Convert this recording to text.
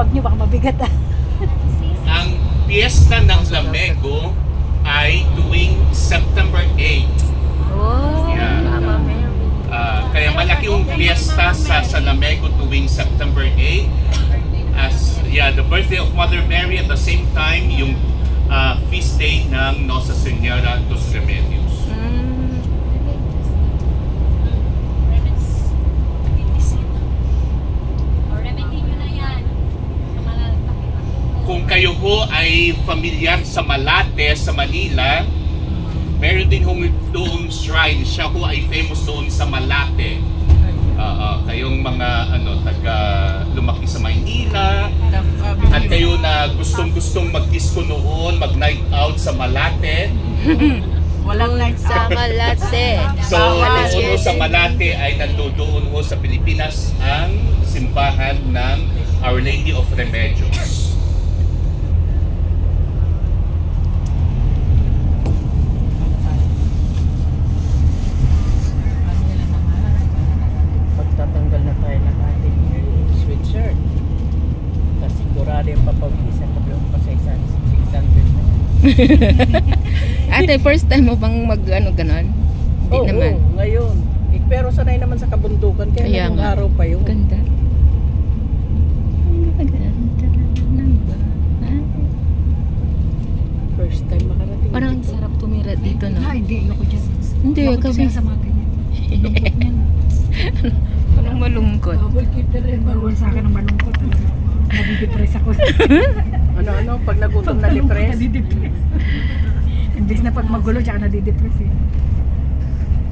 bag nyo, baka mabigat ah. Ang piyesta ng Lamego ay tuwing September 8. Oh, Yeah. Mama Mary. Kaya malaki yung piyesta sa Lamego tuwing September 8. As the birthday of Mother Mary, at the same time yung feast day ng Nossa Senora dos Remedios. Kung kayo ho ay familiar sa Malate, sa Manila, meron din hong doon shrine. Siya ho ay famous doon sa Malate. Kayong mga taga lumaki sa Maynila at kayo na gustong mag-disco noon, mag-night out sa Malate. Walang night Sa Malate. So, doon ho sa Malate ay nandoon ho sa Pilipinas ang simbahan ng Our Lady of Remedios. Pagtatanggal na tayo ng ating sweatshirt. Kasi sigurado yung papawisan na yung pasaysan 600 na. Ate, first time mo bang ganon? Hindi naman. Oo, ngayon. Pero sanay naman sa kabundukan, kaya ngayong nga. araw pa yun. Ganda. First time makarating. Parang ang sarap tumira dito, no? hindi ako dyan. Hindi, kasi sa mga ganyan. Lungkot niyan. parang malungkot. Bawal kita rin. Bawal sa akin ang malungkot. Nadidepress ako. Ano, pag nagutom na depress. Nadidepress. Imbis na pag magulo, tsaka nadidepress eh.